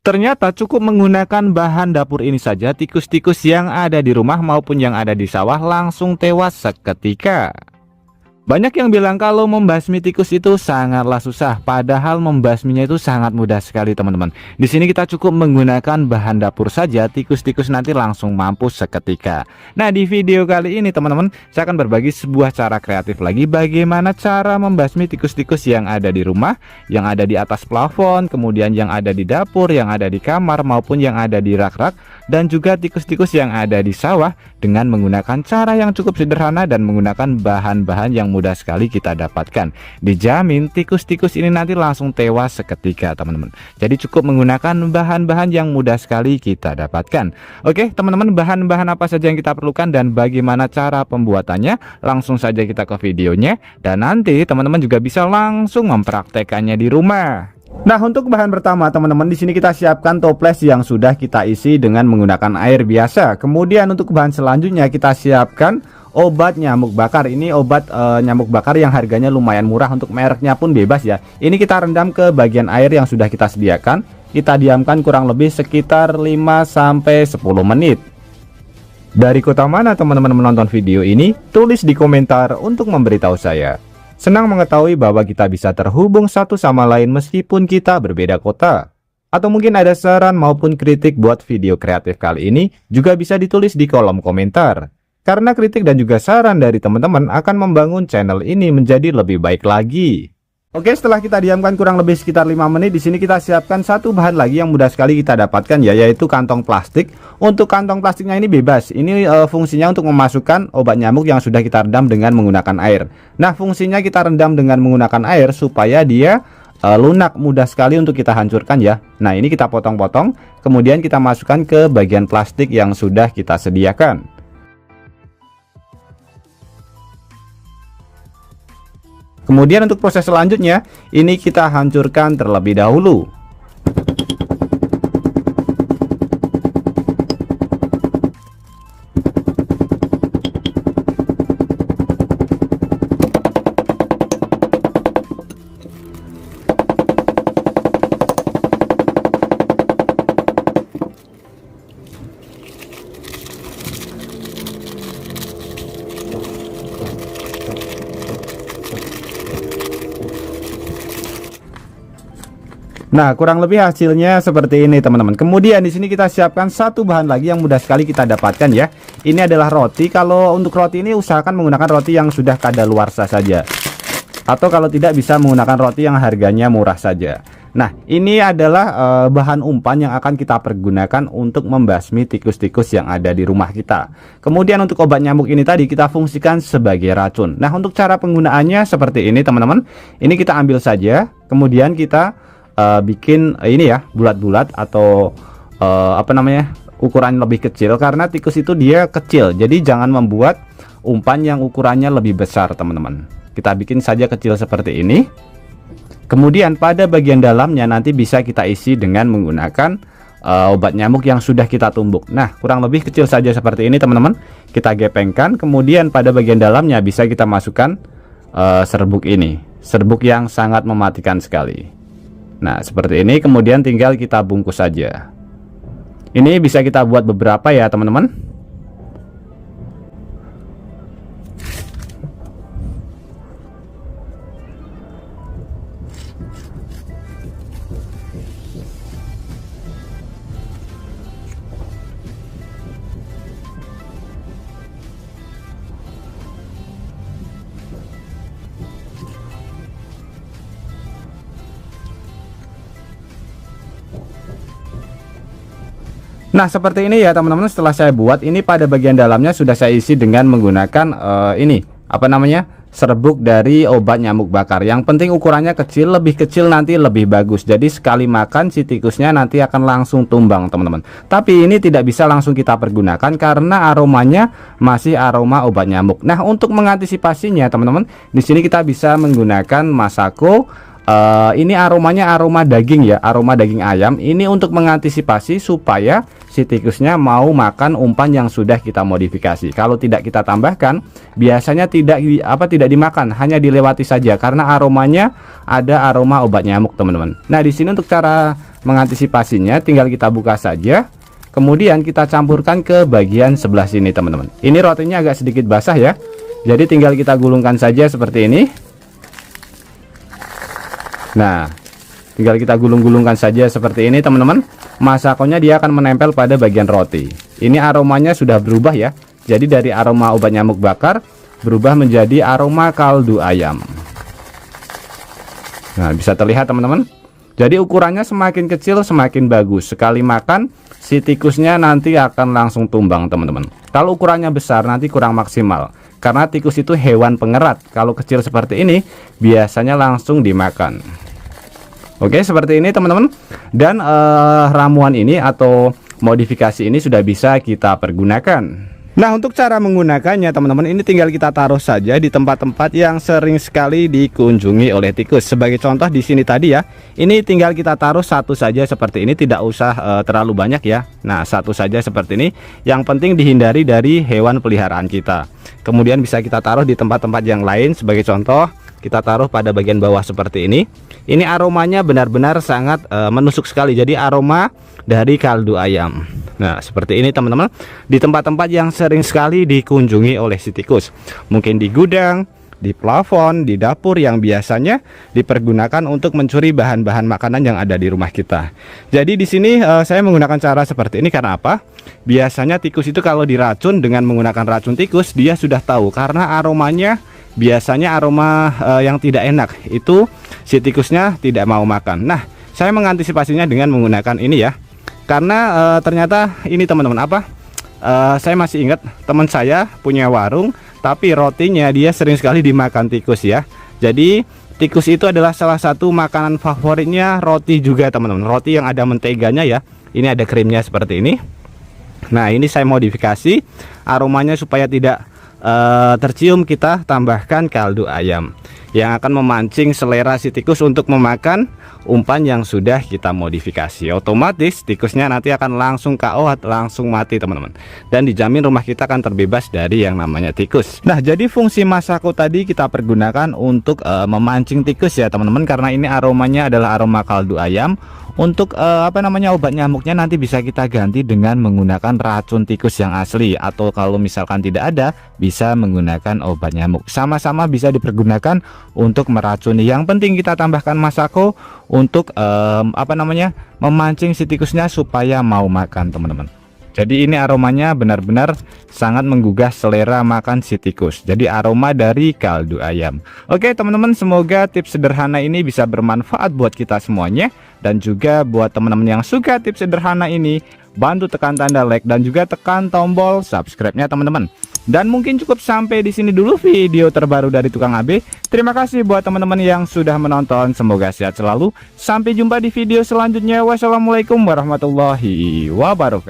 Ternyata cukup menggunakan bahan dapur ini saja, tikus-tikus yang ada di rumah maupun yang ada di sawah langsung tewas seketika. Banyak yang bilang kalau membasmi tikus itu sangatlah susah, padahal membasminya itu sangat mudah sekali teman-teman. Di sini kita cukup menggunakan bahan dapur saja, tikus-tikus nanti langsung mampus seketika. Nah, di video kali ini teman-teman, saya akan berbagi sebuah cara kreatif lagi bagaimana cara membasmi tikus-tikus yang ada di rumah, yang ada di atas plafon, kemudian yang ada di dapur, yang ada di kamar maupun yang ada di rak-rak, dan juga tikus-tikus yang ada di sawah dengan menggunakan cara yang cukup sederhana dan menggunakan bahan-bahan yang mudah sekali kita dapatkan. Dijamin tikus-tikus ini nanti langsung tewas seketika teman-teman. Jadi cukup menggunakan bahan-bahan yang mudah sekali kita dapatkan. Oke teman-teman, bahan-bahan apa saja yang kita perlukan dan bagaimana cara pembuatannya, langsung saja kita ke videonya, dan nanti teman-teman juga bisa langsung mempraktekannya di rumah. Nah, untuk bahan pertama teman-teman, di sini kita siapkan toples yang sudah kita isi dengan menggunakan air biasa. Kemudian untuk bahan selanjutnya kita siapkan obat nyamuk bakar. Ini obat nyamuk bakar yang harganya lumayan murah, untuk mereknya pun bebas ya. Ini kita rendam ke bagian air yang sudah kita sediakan. Kita diamkan kurang lebih sekitar 5-10 menit. Dari kota mana teman-teman menonton video ini? Tulis di komentar untuk memberitahu saya. Senang mengetahui bahwa kita bisa terhubung satu sama lain meskipun kita berbeda kota. Atau mungkin ada saran maupun kritik buat video kreatif kali ini, juga bisa ditulis di kolom komentar. Karena kritik dan juga saran dari teman-teman akan membangun channel ini menjadi lebih baik lagi. Oke, setelah kita diamkan kurang lebih sekitar 5 menit, di sini kita siapkan satu bahan lagi yang mudah sekali kita dapatkan ya, yaitu kantong plastik. Untuk kantong plastiknya ini bebas. Ini fungsinya untuk memasukkan obat nyamuk yang sudah kita rendam dengan menggunakan air. Nah, fungsinya kita rendam dengan menggunakan air supaya dia lunak, mudah sekali untuk kita hancurkan ya. Nah, ini kita potong-potong, kemudian kita masukkan ke bagian plastik yang sudah kita sediakan. Kemudian untuk proses selanjutnya, ini kita hancurkan terlebih dahulu. Nah, kurang lebih hasilnya seperti ini teman-teman. Kemudian di sini kita siapkan satu bahan lagi yang mudah sekali kita dapatkan ya. Ini adalah roti. Kalau untuk roti ini usahakan menggunakan roti yang sudah kadaluarsa saja. Atau kalau tidak bisa menggunakan roti yang harganya murah saja. Nah, ini adalah bahan umpan yang akan kita pergunakan untuk membasmi tikus-tikus yang ada di rumah kita. Kemudian untuk obat nyamuk ini tadi kita fungsikan sebagai racun. Nah, untuk cara penggunaannya seperti ini teman-teman. Ini kita ambil saja, kemudian kita bikin ini ya, bulat-bulat atau ukuran lebih kecil, karena tikus itu dia kecil. Jadi jangan membuat umpan yang ukurannya lebih besar teman-teman. Kita bikin saja kecil seperti ini. Kemudian pada bagian dalamnya nanti bisa kita isi dengan menggunakan obat nyamuk yang sudah kita tumbuk. Nah, kurang lebih kecil saja seperti ini teman-teman. Kita gepengkan, kemudian pada bagian dalamnya bisa kita masukkan serbuk ini. Serbuk yang sangat mematikan sekali. Nah, seperti ini, kemudian tinggal kita bungkus saja. Ini bisa kita buat beberapa ya teman-teman. Nah, seperti ini ya teman-teman. Setelah saya buat, ini pada bagian dalamnya sudah saya isi dengan menggunakan serbuk dari obat nyamuk bakar. Yang penting ukurannya kecil, lebih kecil nanti lebih bagus. Jadi sekali makan si tikusnya nanti akan langsung tumbang teman-teman. Tapi ini tidak bisa langsung kita pergunakan karena aromanya masih aroma obat nyamuk. Nah, untuk mengantisipasinya teman-teman, di sini kita bisa menggunakan Masako. Ini aromanya aroma daging ya, aroma daging ayam. Ini untuk mengantisipasi supaya si tikusnya mau makan umpan yang sudah kita modifikasi. Kalau tidak kita tambahkan, biasanya tidak dimakan, hanya dilewati saja karena aromanya ada aroma obat nyamuk teman-teman. Nah, di sini untuk cara mengantisipasinya tinggal kita buka saja. Kemudian kita campurkan ke bagian sebelah sini teman-teman. Ini rotinya agak sedikit basah ya. Jadi tinggal kita gulungkan saja seperti ini. Nah, tinggal kita gulung-gulungkan saja seperti ini teman-teman. Masakonya dia akan menempel pada bagian roti. Ini aromanya sudah berubah ya. Jadi dari aroma obat nyamuk bakar berubah menjadi aroma kaldu ayam. Nah, bisa terlihat teman-teman. Jadi ukurannya semakin kecil semakin bagus. Sekali makan si tikusnya nanti akan langsung tumbang teman-teman. Kalau ukurannya besar nanti kurang maksimal. Karena tikus itu hewan pengerat. Kalau kecil seperti ini biasanya langsung dimakan. Oke, seperti ini teman-teman. Dan ramuan ini atau modifikasi ini sudah bisa kita pergunakan. Nah, untuk cara menggunakannya teman-teman, ini tinggal kita taruh saja di tempat-tempat yang sering sekali dikunjungi oleh tikus. Sebagai contoh di sini tadi ya, ini tinggal kita taruh satu saja seperti ini, tidak usah terlalu banyak ya. Nah, satu saja seperti ini. Yang penting dihindari dari hewan peliharaan kita. Kemudian bisa kita taruh di tempat-tempat yang lain. Sebagai contoh, kita taruh pada bagian bawah seperti ini. Ini aromanya benar-benar sangat menusuk sekali. Jadi aroma dari kaldu ayam. Nah, seperti ini teman-teman. Di tempat-tempat yang sering sekali dikunjungi oleh si tikus. Mungkin di gudang, di plafon, di dapur yang biasanya dipergunakan untuk mencuri bahan-bahan makanan yang ada di rumah kita. Jadi di sini saya menggunakan cara seperti ini karena apa? Biasanya tikus itu kalau diracun dengan menggunakan racun tikus, dia sudah tahu karena aromanya biasanya aroma yang tidak enak. Itu si tikusnya tidak mau makan. Nah, saya mengantisipasinya dengan menggunakan ini ya. Karena ternyata ini teman-teman saya masih ingat teman saya punya warung, tapi rotinya dia sering sekali dimakan tikus ya. Jadi tikus itu adalah salah satu makanan favoritnya roti juga teman-teman. Roti yang ada menteganya ya. Ini ada krimnya seperti ini. Nah, ini saya modifikasi aromanya supaya tidak tercium, kita tambahkan kaldu ayam yang akan memancing selera si tikus untuk memakan umpan yang sudah kita modifikasi. Otomatis tikusnya nanti akan langsung KO, langsung mati teman-teman. Dan dijamin rumah kita akan terbebas dari yang namanya tikus. Nah, jadi fungsi masako tadi kita pergunakan untuk memancing tikus ya teman-teman. Karena ini aromanya adalah aroma kaldu ayam. Untuk obat nyamuknya nanti bisa kita ganti dengan menggunakan racun tikus yang asli, atau kalau misalkan tidak ada bisa menggunakan obat nyamuk. Sama-sama bisa dipergunakan untuk meracuni. Yang penting kita tambahkan masako untuk memancing si tikusnya supaya mau makan teman-teman. Jadi ini aromanya benar-benar sangat menggugah selera makan si tikus. Jadi aroma dari kaldu ayam. Oke teman-teman, semoga tips sederhana ini bisa bermanfaat buat kita semuanya. Dan juga buat teman-teman yang suka tips sederhana ini, bantu tekan tanda like dan juga tekan tombol subscribe-nya teman-teman. Dan mungkin cukup sampai di sini dulu video terbaru dari Tukang AB. Terima kasih buat teman-teman yang sudah menonton. Semoga sehat selalu. Sampai jumpa di video selanjutnya. Wassalamualaikum warahmatullahi wabarakatuh.